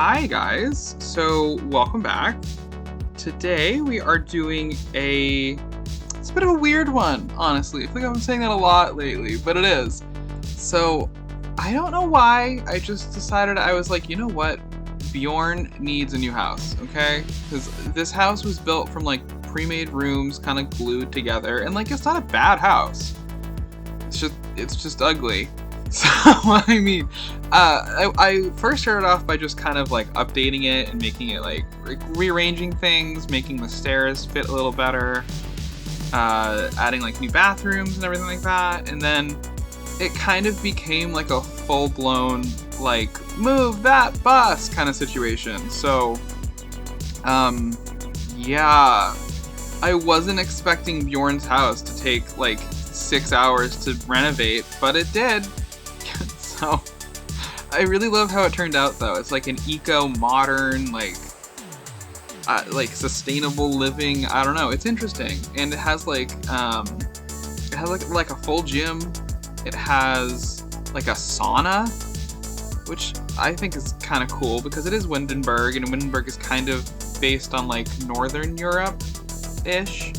Hi guys, so welcome back. Today we are doing it's a bit of a weird one, honestly. I feel like I've been saying that a lot lately, but it is. So, I don't know why, I just decided, I was like, you know what? Bjorn needs a new house, okay? Because this house was built from like pre-made rooms kind of glued together, and like it's not a bad house. It's just ugly. So, I mean, I first started off by just kind of like updating it and making it like rearranging things, making the stairs fit a little better, adding like new bathrooms and everything like that. And then it kind of became like a full-blown like move that bus kind of situation. So, yeah, I wasn't expecting Bjorn's house to take like 6 hours to renovate, but it did. So, I really love how it turned out though. It's like an eco-modern, like sustainable living, I don't know, it's interesting. And it has like a full gym. It has like a sauna, which I think is kind of cool because it is Windenburg, and Windenburg is kind of based on like Northern Europe-ish.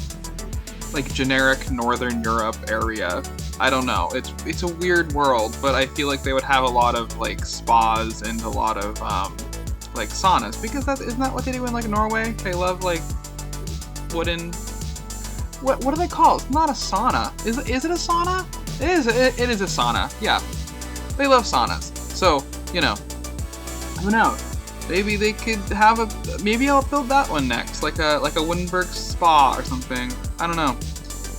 Like generic Northern Europe area. I don't know. It's a weird world, but I feel like they would have a lot of like spas and a lot of like saunas, because isn't that what they do in like Norway? They love like wooden. What do they call it? It's not a sauna. Is it a sauna? It is. It is a sauna. Yeah, they love saunas. So you know, who knows? Maybe they could have maybe I'll build that one next, like a Windenburg spa or something. I don't know.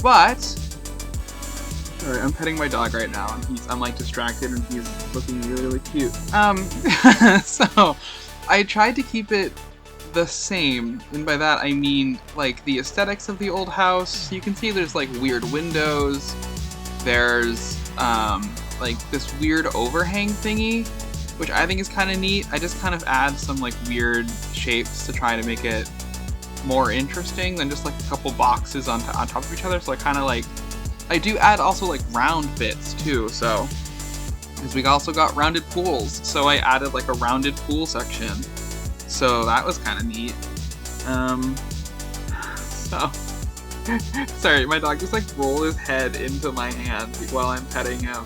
But sorry, I'm petting my dog right now, and I'm like distracted, and he's looking really, really cute. So I tried to keep it the same, and by that I mean like the aesthetics of the old house. You can see there's like weird windows. There's like this weird overhang thingy, which I think is kind of neat. I just kind of add some like weird shapes to try to make it more interesting than just like a couple boxes on top of each other. So I kind of like, I do add also like round bits too. So, because we also got rounded pools, so I added like a rounded pool section. So that was kind of neat. So, sorry, my dog just like rolled his head into my hand while I'm petting him.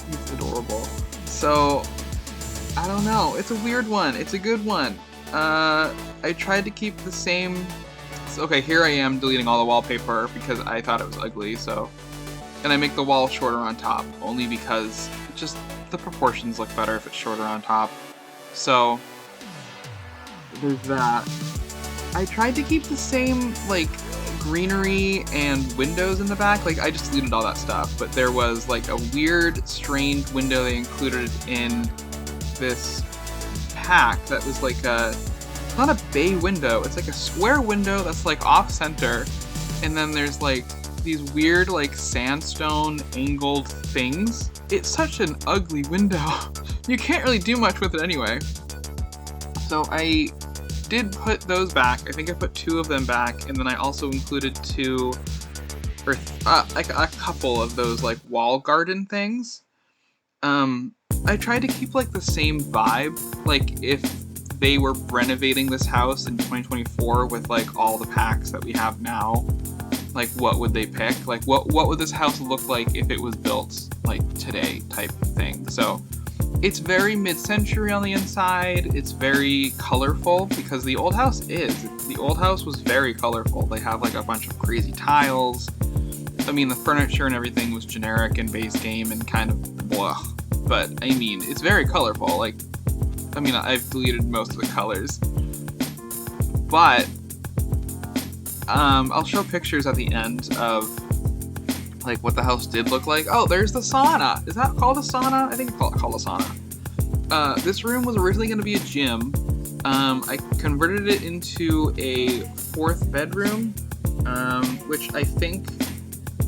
He's adorable. So, I don't know. It's a weird one. It's a good one. I tried to keep the same. Okay, here I am deleting all the wallpaper because I thought it was ugly. So, and I make the wall shorter on top only because it just the proportions look better if it's shorter on top. So there's that. I tried to keep the same like greenery and windows in the back. Like I just deleted all that stuff, but there was like a weird, strange window they included in this pack that was like not a bay window, it's like a square window that's like off center, and then there's like these weird like sandstone angled things. It's such an ugly window. You can't really do much with it anyway. So I did put those back. I think I put 2 of them back, and then I also included 2 or like a couple of those like wall garden things. I tried to keep like the same vibe, like if they were renovating this house in 2024 with like all the packs that we have now, like what would they pick? Like what would this house look like if it was built like today type thing. So it's very mid-century on the inside. It's very colorful because the old house was very colorful. They have like a bunch of crazy tiles. I mean, the furniture and everything was generic and base game and kind of blah. But I mean, it's very colorful. Like, I mean, I've deleted most of the colors. But I'll show pictures at the end of like what the house did look like. Oh, there's the sauna. Is that called a sauna? I think it's called a sauna. This room was originally going to be a gym. I converted it into a 4th bedroom, which I think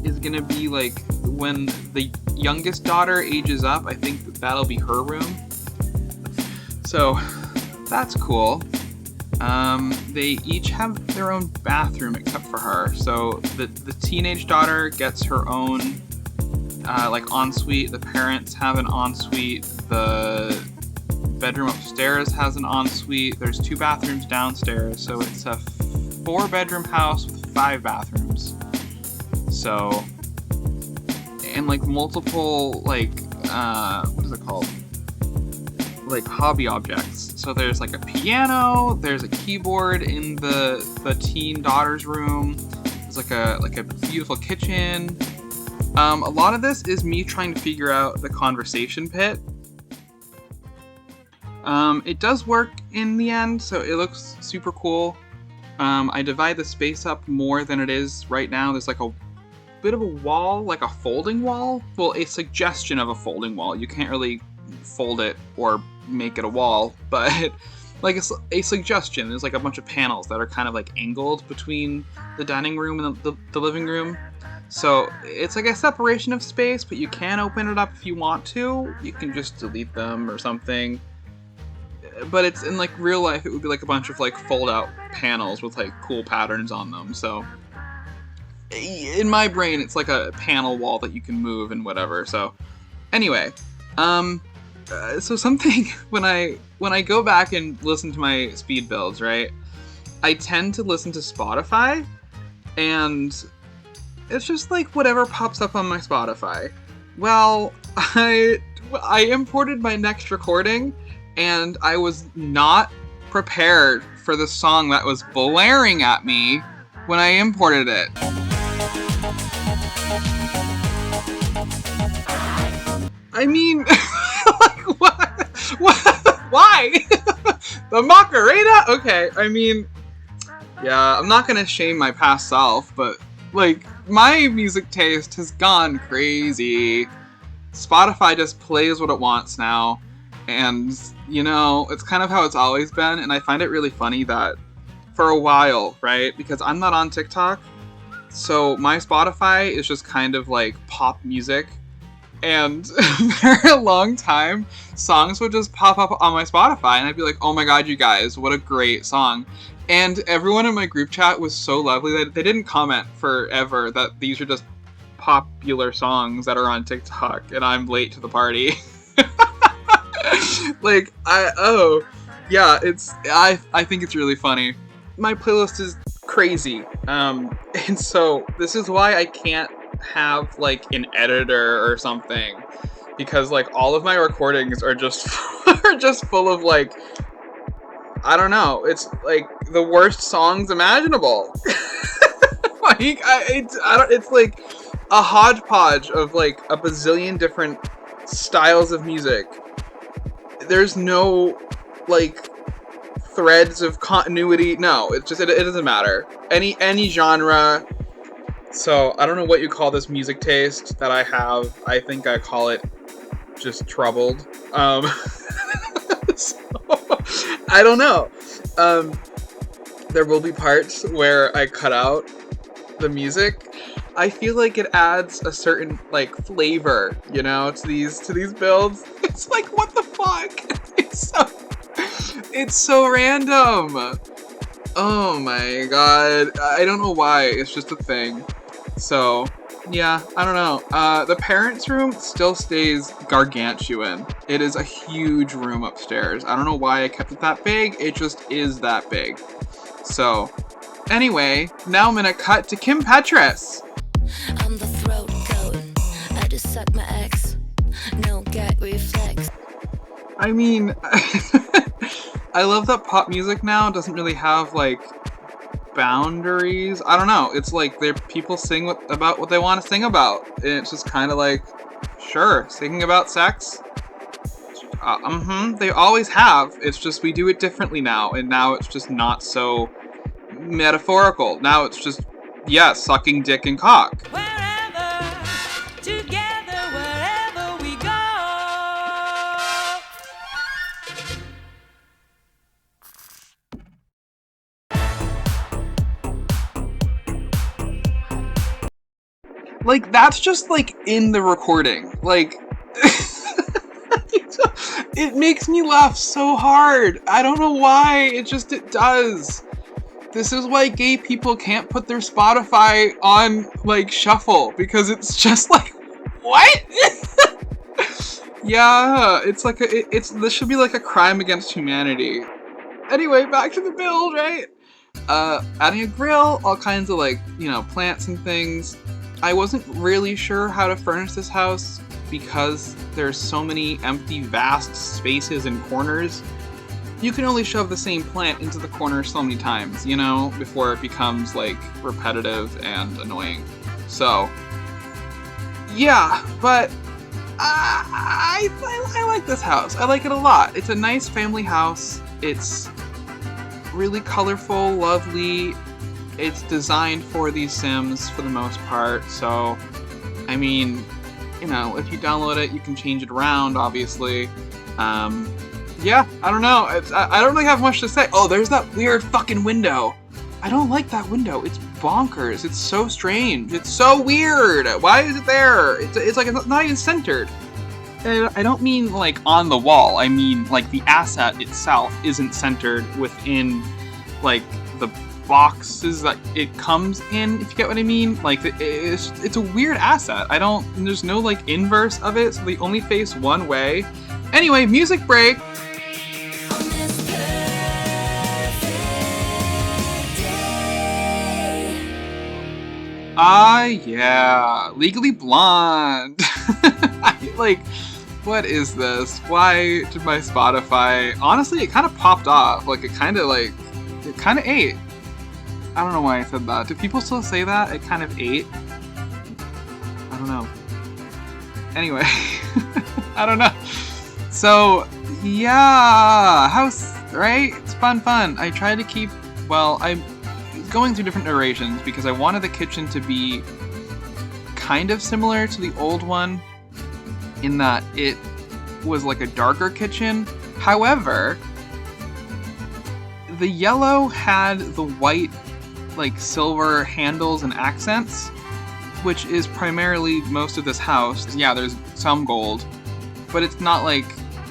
is going to be like when the youngest daughter ages up. I think that'll be her room. So that's cool. They each have their own bathroom except for her. So the teenage daughter gets her own like ensuite. The parents have an ensuite. The bedroom upstairs has an ensuite. There's 2 bathrooms downstairs, so it's a 4-bedroom house with 5 bathrooms. So, and like multiple like what is it called? Like hobby objects. So there's like a piano, there's a keyboard in the teen daughter's room. There's like a beautiful kitchen. A lot of this is me trying to figure out the conversation pit. It does work in the end, so it looks super cool. I divide the space up more than it is right now. There's like a bit of a wall, like a folding wall. Well, a suggestion of a folding wall. You can't really fold it or make it a wall, but like a suggestion. There's like a bunch of panels that are kind of like angled between the dining room and the living room. So it's like a separation of space, but you can open it up if you want to. You can just delete them or something. But it's in like real life, it would be like a bunch of like fold out panels with like cool patterns on them. So in my brain, it's like a panel wall that you can move and whatever. So anyway, so something when I go back and listen to my speed builds, right? I tend to listen to Spotify, and it's just like whatever pops up on my Spotify. Well, I imported my next recording, and I was not prepared for the song that was blaring at me when I imported it. I mean, like, what? Why? The Macarena? Okay, I mean, yeah, I'm not gonna shame my past self, but, like, my music taste has gone crazy. Spotify just plays what it wants now, and, you know, it's kind of how it's always been, and I find it really funny that for a while, right, because I'm not on TikTok, so my Spotify is just kind of like pop music. And for a long time, songs would just pop up on my Spotify, and I'd be like, oh my god, you guys, what a great song. And everyone in my group chat was so lovely that they didn't comment forever that these are just popular songs that are on TikTok, and I'm late to the party. Like, I think it's really funny. My playlist is crazy, and so this is why I can't have like an editor or something, because like all of my recordings are just full of like, I don't know, it's like the worst songs imaginable. Like it's like a hodgepodge of like a bazillion different styles of music. There's no like threads of continuity. No, it doesn't matter. Any genre. So, I don't know what you call this music taste that I have. I think I call it just troubled. So, I don't know. There will be parts where I cut out the music. I feel like it adds a certain, like, flavor, you know, to these builds. It's like, what the fuck? It's so random. Oh my god. I don't know why. It's just a thing. So, yeah, I don't know. The parents' room still stays gargantuan. It is a huge room upstairs. I don't know why I kept it that big. It just is that big. So, anyway, now I'm gonna cut to Kim Petras. I'm the throat goat. I just suck my ex. No get reflex. I mean, I love that pop music now doesn't really have, like, boundaries. I don't know. It's like people sing about what they want to sing about. And it's just kind of like, sure, singing about sex. They always have. It's just we do it differently now, and now it's just not so metaphorical. Now it's just, yeah, sucking dick and cock. Wherever, together, wherever we go. Like, that's just, like, in the recording. Like, it makes me laugh so hard. I don't know why. It does. This is why gay people can't put their Spotify on, like, shuffle. Because it's just like, what? Yeah, it's like this should be like a crime against humanity. Anyway, back to the build, right? Adding a grill, all kinds of like, you know, plants and things. I wasn't really sure how to furnish this house because there's so many empty, vast spaces and corners. You can only shove the same plant into the corner so many times, you know, before it becomes like repetitive and annoying. So, yeah, but I like this house. I like it a lot. It's a nice family house. It's really colorful, lovely. It's designed for these Sims for the most part. So, I mean, you know, if you download it, you can change it around, obviously. Yeah, I don't know. I don't really have much to say. Oh, there's that weird fucking window. I don't like that window. It's bonkers. It's so strange. It's so weird. Why is it there? It's like it's not even centered. And I don't mean like on the wall. I mean like the asset itself isn't centered within like the boxes that it comes in, if you get what I mean. Like it's a weird asset. There's no like inverse of it, so they only face one way. Anyway, music break. Yeah, Legally Blonde. Like, what is this? Why did my Spotify... Honestly, it kind of popped off. Like, it kind of ate. I don't know why I said that. Do people still say that? It kind of ate? I don't know. Anyway, I don't know. So, yeah, house, right? It's fun. I tried to keep... Well, I'm going through different iterations because I wanted the kitchen to be kind of similar to the old one in that it was like a darker kitchen. However, the yellow had the white, like silver handles and accents, which is primarily most of this house. Yeah, there's some gold, but it's not like,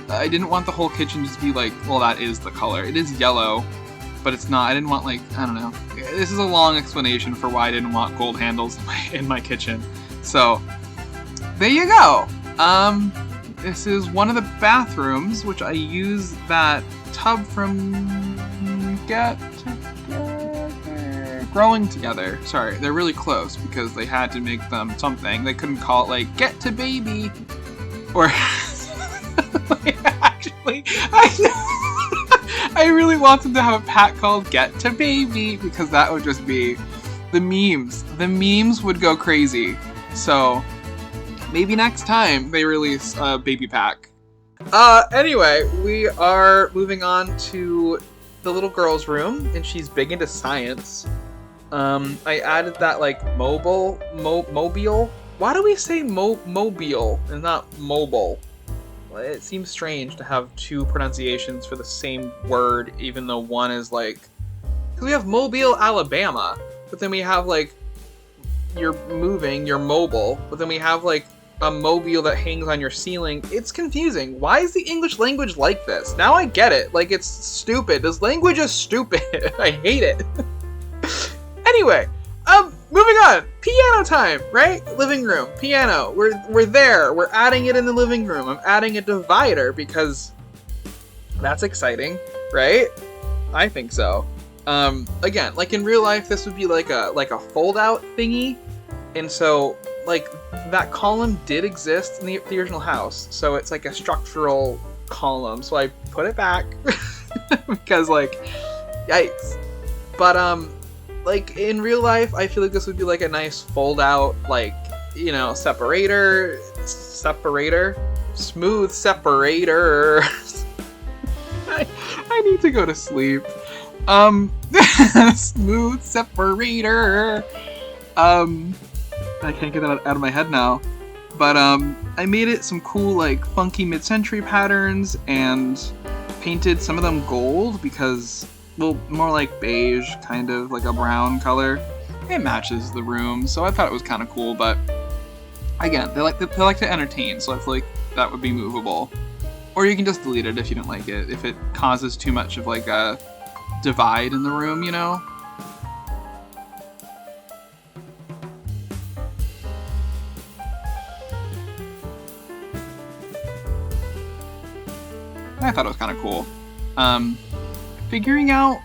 I didn't want the whole kitchen just to be like, well, that is the color. It is yellow, but it's not. I didn't want like, I don't know. This is a long explanation for why I didn't want gold handles in my kitchen. So, there you go. This is one of the bathrooms, which I use that tub from Growing Together. Sorry, they're really close because they had to make them something. They couldn't call it like Get to Baby or actually I really wanted to have a pack called Get to Baby because that would just be the memes. The memes would go crazy. So maybe next time they release a baby pack. Anyway, we are moving on to the little girl's room, and she's big into science. I added that like mobile. Why do we say mobile and not mobile? It seems strange to have two pronunciations for the same word, even though one is like... Because we have Mobile, Alabama, but then we have like you're moving, you're mobile, but then we have like a mobile that hangs on your ceiling. It's confusing. Why is the English language like this? Now I get it. Like, it's stupid. This language is stupid. I hate it. Anyway, moving on. Piano time, right? Living room, piano. We're there. We're adding it in the living room. I'm adding a divider because that's exciting, right? I think so. Again, like in real life, this would be like a fold-out thingy, and so like that column did exist in the original house, so it's like a structural column. So I put it back because like, yikes. But like in real life, I feel like this would be like a nice fold-out, like, you know, separator, smooth separator. I need to go to sleep. Smooth separator. I can't get that out of my head now. But I made it some cool like funky mid-century patterns and painted some of them gold because, well, more like beige, kind of like a brown color. It matches the room, so I thought it was kind of cool. But again, they like to entertain, so I feel like that would be movable. Or you can just delete it if you don't like it, if it causes too much of like a divide in the room, you know? I thought it was kind of cool. Figuring out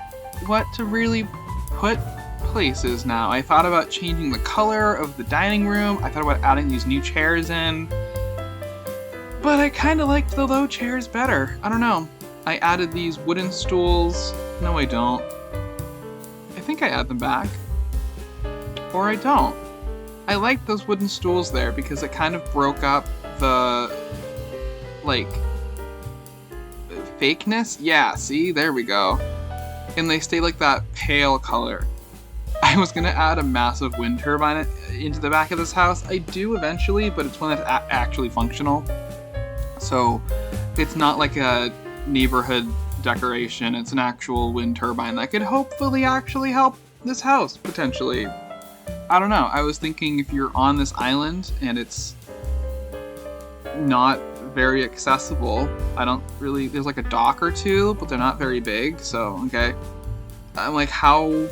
what to really put places now. I thought about changing the color of the dining room. I thought about adding these new chairs in. But I kind of liked the low chairs better. I don't know. I added these wooden stools. No, I don't. I think I add them back. Or I don't. I liked those wooden stools there because it kind of broke up the, like, fakeness. Yeah, see? There we go. And they stay like that pale color. I was gonna add a massive wind turbine into the back of this house. I do eventually, but it's one that's actually functional. So it's not like a neighborhood decoration. It's an actual wind turbine that could hopefully actually help this house, potentially. I don't know. I was thinking if you're on this island and it's not very accessible, there's like a dock or two, but they're not very big, so, okay. I'm like, how...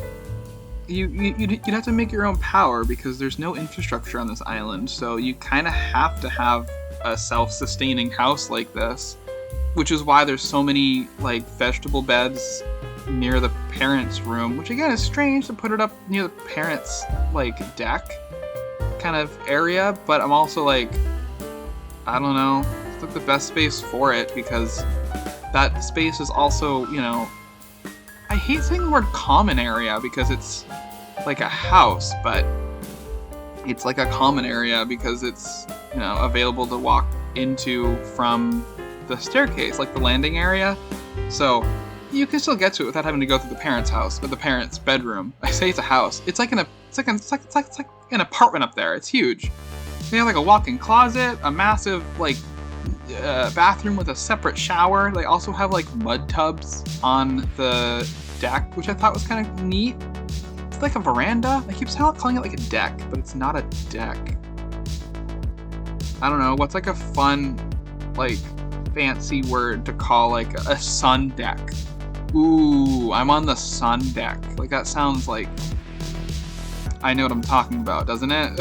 You'd have to make your own power because there's no infrastructure on this island, so you kind of have to have a self-sustaining house like this, which is why there's so many like vegetable beds near the parents' room, which again is strange to put it up near the parents' like deck kind of area, but I'm also like, I don't know, it's like the best space for it because that space is also, you know, I hate saying the word common area because it's like a house, but it's like a common area because it's, you know, available to walk into from the staircase, like the landing area. So you can still get to it without having to go through the parents' house or the parents' bedroom. I say it's a house. It's like an apartment up there. It's huge. They have like a walk-in closet, a massive like bathroom with a separate shower. They also have like mud tubs on the deck, which I thought was kind of neat. It's like a veranda. I keep calling it like a deck, but it's not a deck. I don't know, what's like a fun, like, fancy word to call like a sun deck? Ooh, I'm on the sun deck. Like, that sounds like, I know what I'm talking about, doesn't it?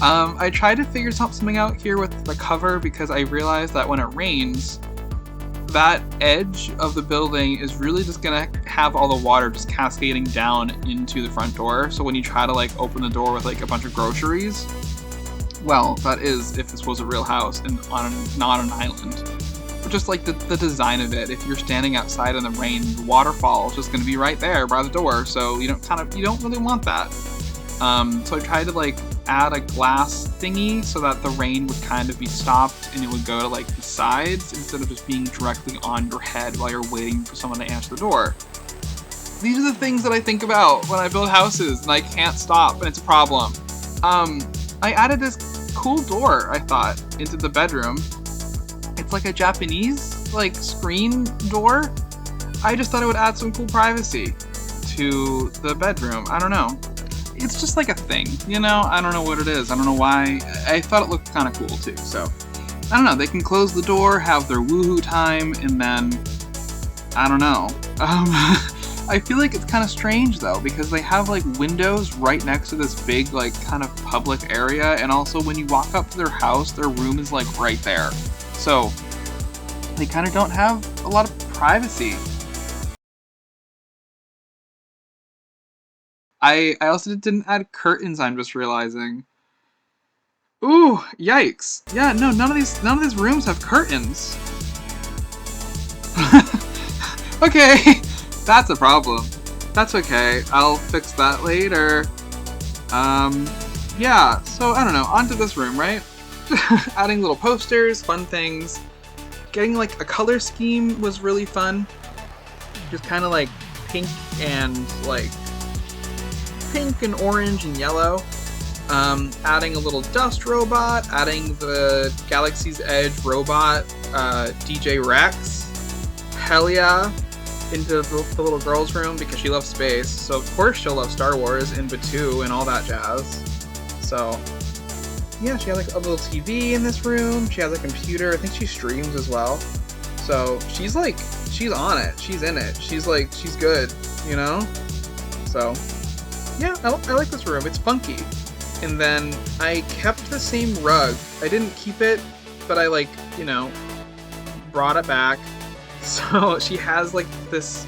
I tried to figure something out here with the cover because I realized that when it rains, that edge of the building is really just gonna have all the water just cascading down into the front door. So when you try to like open the door with like a bunch of groceries, well, that is if this was a real house and not an island. But just like the design of it, if you're standing outside in the rain, the waterfall is just gonna be right there by the door. So you don't really want that. So I tried to like add a glass thingy so that the rain would kind of be stopped and it would go to like the sides instead of just being directly on your head while you're waiting for someone to answer the door. These are the things that I think about when I build houses and I can't stop and it's a problem. I added this cool door, I thought, into the bedroom. It's like a Japanese like screen door. I just thought it would add some cool privacy to the bedroom. I don't know. It's just like a thing, you know? I don't know what it is. I don't know why. I thought it looked kind of cool too, so. I don't know, they can close the door, have their woohoo time, and then, I don't know. I feel like it's kind of strange though, because they have like windows right next to this big like kind of public area, and also when you walk up to their house, their room is like right there. So, they kind of don't have a lot of privacy. I also didn't add curtains, I'm just realizing. Ooh, yikes. Yeah, no, none of these rooms have curtains. Okay, that's a problem. That's okay, I'll fix that later. Yeah, so I don't know, onto this room, right? Adding little posters, fun things. Getting like a color scheme was really fun. Just kind of like pink and orange and yellow. Adding a little dust robot, adding the Galaxy's Edge robot, DJ Rex. Hell yeah. Into the little girl's room because she loves space. So of course she'll love Star Wars and Batuu and all that jazz. So yeah, she has like a little TV in this room. She has a computer. I think she streams as well. So she's on it. She's in it. She's good, you know? So yeah, I like this room. It's funky. And then I kept the same rug. I didn't keep it, but I brought it back. So she has like this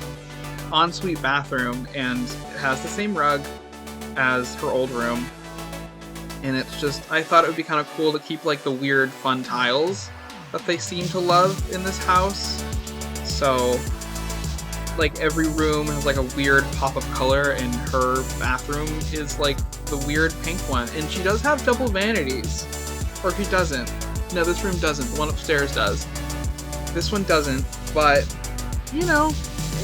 ensuite bathroom, and it has the same rug as her old room. And it's just, I thought it would be kind of cool to keep like the weird fun tiles that they seem to love in this house. So like every room has like a weird pop of color, and her bathroom is like the weird pink one. And she does have double vanities. Or she doesn't. No, this room doesn't. The one upstairs does. This one doesn't, but you know,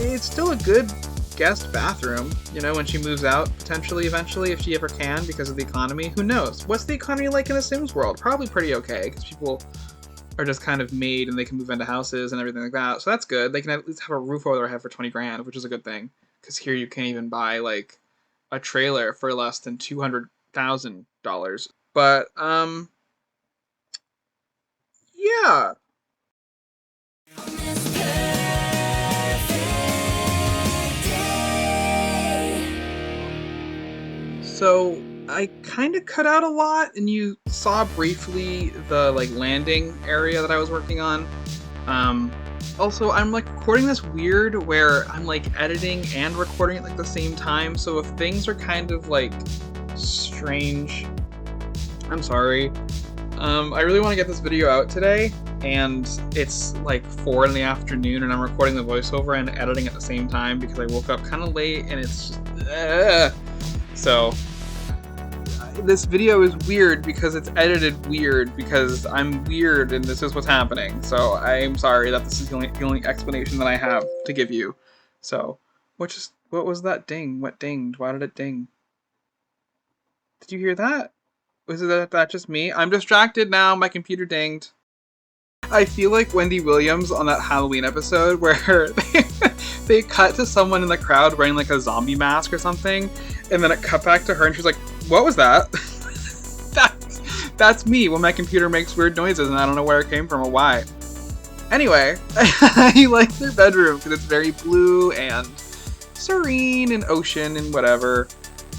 it's still a good guest bathroom, you know, when she moves out, potentially, eventually, if she ever can, because of the economy. Who knows? What's the economy like in a Sims world? Probably pretty okay, because people are just kind of made and they can move into houses and everything like that. So that's good. They can at least have a roof over their head for 20 grand, which is a good thing. Because here you can't even buy, like, a trailer for less than $200,000. But, yeah. So I kind of cut out a lot, and you saw briefly the like landing area that I was working on. Also, I'm like recording this weird where I'm like editing and recording at like the same time. So if things are kind of like strange, I'm sorry. I really want to get this video out today, and it's like 4 in the afternoon, and I'm recording the voiceover and editing at the same time because I woke up kind of late, and it's just so this video is weird because it's edited weird because I'm weird and this is what's happening. So I'm sorry that this is the only explanation that I have to give you. So what was that ding? What dinged? Why did it ding? Did you hear that? Was that just me? I'm distracted now. My computer dinged. I feel like Wendy Williams on that Halloween episode where they cut to someone in the crowd wearing like a zombie mask or something, and then it cut back to her and she's like, what was that? That's me when my computer makes weird noises and I don't know where it came from or why. Anyway, I like their bedroom because it's very blue and serene and ocean and whatever.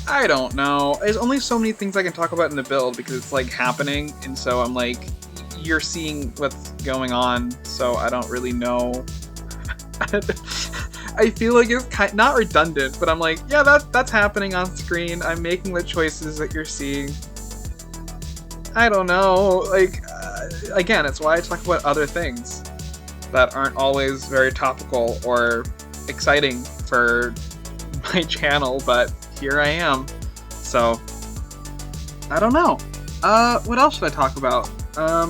I don't know. There's only so many things I can talk about in the build because it's like happening, and so I'm like, you're seeing what's going on, so I don't really know. I feel like it's not redundant, but I'm like, yeah, that's happening on screen. I'm making the choices that you're seeing. I don't know. Like, again, it's why I talk about other things that aren't always very topical or exciting for my channel, but here I am. So, I don't know. What else should I talk about? I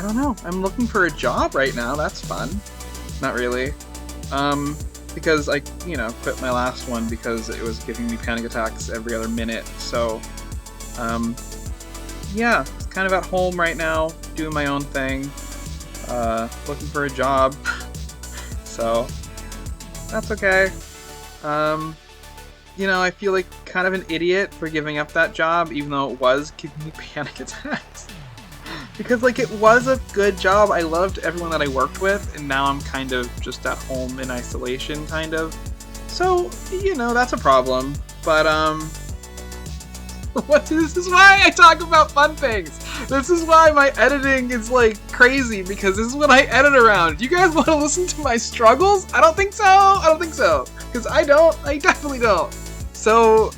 don't know. I'm looking for a job right now. That's fun. Not really. Because I, quit my last one because it was giving me panic attacks every other minute. So, yeah, it's kind of at home right now, doing my own thing, looking for a job. So, that's okay. I feel like kind of an idiot for giving up that job, even though it was giving me panic attacks. Because, like, it was a good job. I loved everyone that I worked with, and now I'm kind of just at home in isolation, kind of. So, that's a problem. But, this is why I talk about fun things. This is why my editing is, like, crazy, because this is what I edit around. Do you guys want to listen to my struggles? I don't think so. Because I definitely don't. So,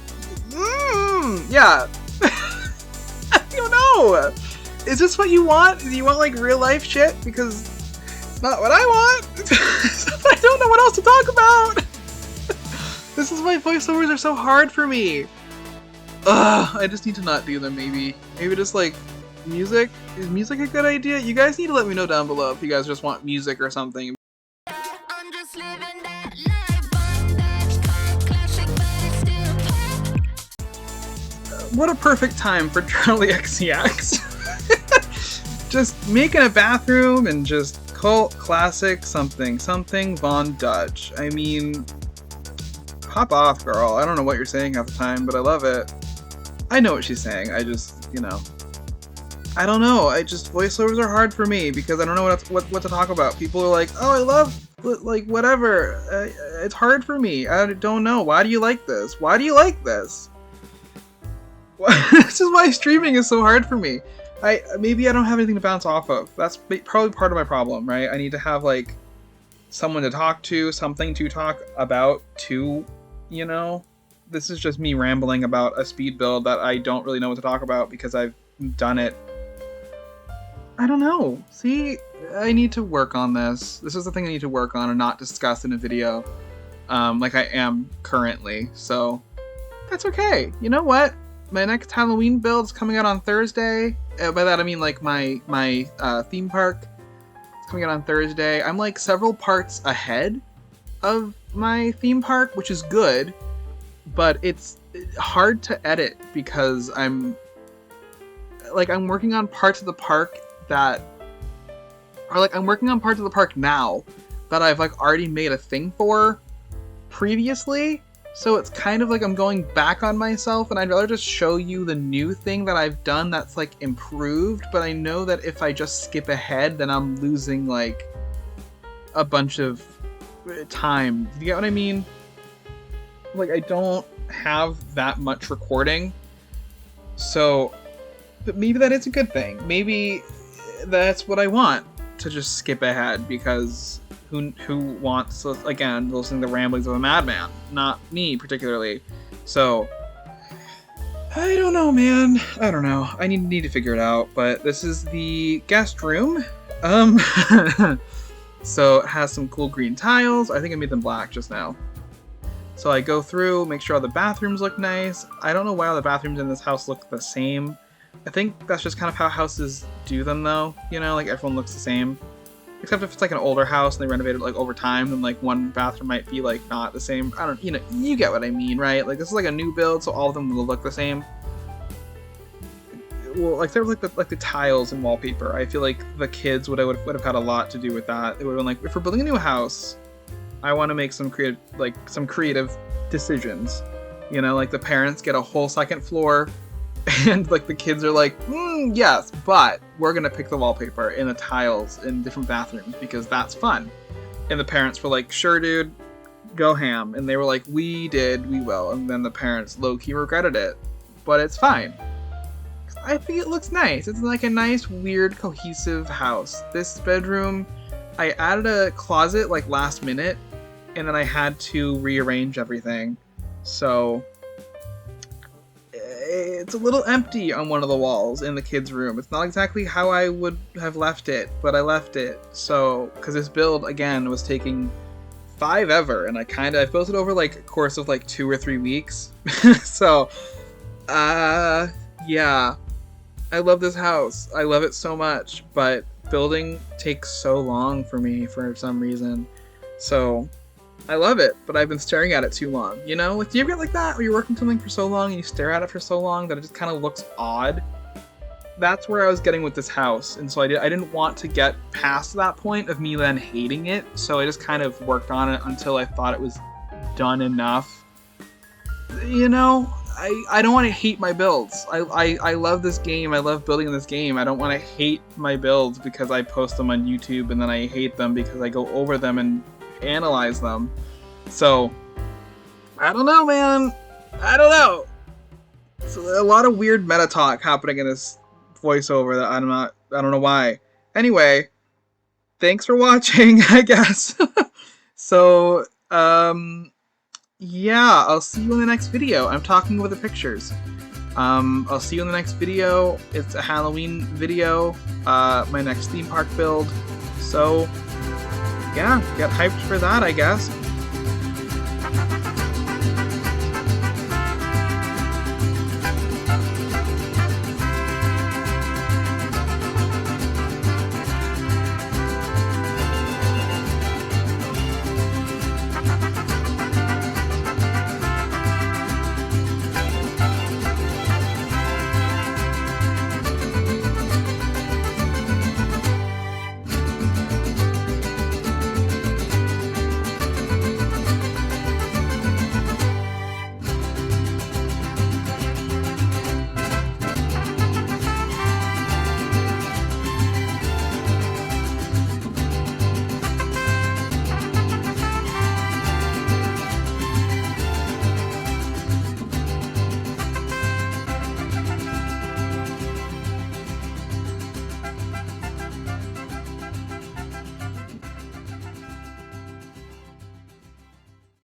yeah. I don't know. Is this what you want? Do you want, like, real life shit? Because it's not what I want. I don't know what else to talk about. This is why voiceovers are so hard for me. Ugh, I just need to not do them, maybe. Maybe just, like, music? Is music a good idea? You guys need to let me know down below if you guys just want music or something. I'm just living that life. What a perfect time for Charlie XCX. Just making a bathroom and just cult classic something Von Dutch. I mean, pop off, girl. I don't know what you're saying half the time, but I love it. I know what she's saying. I just, I don't know. Voiceovers are hard for me because I don't know what to talk about. People are like, oh, I love, like, whatever. It's hard for me. I don't know. Why do you like this? Why do you like this? This is why streaming is so hard for me. Maybe I don't have anything to bounce off of. That's probably part of my problem, right? I need to have like someone to talk to, something to talk about too, you know? This is just me rambling about a speed build that I don't really know what to talk about because I've done it. I don't know. See, I need to work on this. This is the thing I need to work on and not discuss in a video, like I am currently. So that's okay. You know what? My next Halloween build is coming out on Thursday. By that I mean like my theme park. It's coming out on Thursday. I'm like several parts ahead of my theme park, which is good, but it's hard to edit because I'm working on parts of the park that are like I'm working on parts of the park now that I've like already made a thing for previously. So it's kind of like I'm going back on myself, and I'd rather just show you the new thing that I've done that's like improved, but I know that if I just skip ahead, then I'm losing like a bunch of time. You get what I mean? Like I don't have that much recording. So, but maybe that is a good thing. Maybe that's what I want, to just skip ahead, because who wants, again, listening to the ramblings of a madman? Not me, particularly. So, I don't know, man. I don't know. I need to figure it out, but this is the guest room. So it has some cool green tiles. I think I made them black just now. So I go through, make sure all the bathrooms look nice. I don't know why all the bathrooms in this house look the same. I think that's just kind of how houses do them, though. You know, like everyone looks the same. Except if it's like an older house and they renovated it like over time, then like one bathroom might be like not the same. I don't, you get what I mean, right? Like this is like a new build, so all of them will look the same. Well, like there was like the tiles and wallpaper. I feel like the kids would have had a lot to do with that. It would have been like, if we're building a new house, I want to make some creative decisions. You know, like the parents get a whole second floor. And like the kids are like, yes, but we're gonna pick the wallpaper and the tiles in different bathrooms because that's fun. And the parents were like, sure, dude, go ham. And they were like, we will. And then the parents low-key regretted it, but it's fine. I think it looks nice. It's like a nice, weird, cohesive house. This bedroom, I added a closet like last minute, and then I had to rearrange everything. So it's a little empty on one of the walls in the kids' room. It's not exactly how I would have left it, but I left it. So, because this build, again, was taking forever, and I built it over like a course of like 2 or 3 weeks. So, yeah. I love this house. I love it so much, but building takes so long for me for some reason. So, I love it, but I've been staring at it too long. You know, like, do you ever get like that where you're working something for so long and you stare at it for so long that it just kind of looks odd? That's where I was getting with this house, and so I didn't want to get past that point of me then hating it, so I just kind of worked on it until I thought it was done enough. You know, I don't want to hate my builds. I love this game. I love building in this game. I don't want to hate my builds because I post them on YouTube and then I hate them because I go over them and analyze them. So, I don't know, man. I don't know. It's a lot of weird meta talk happening in this voiceover that I don't know why. Anyway, thanks for watching, I guess. So, yeah, I'll see you in the next video. I'm talking over the pictures. I'll see you in the next video. It's a Halloween video, my next theme park build. So, yeah, get hyped for that, I guess.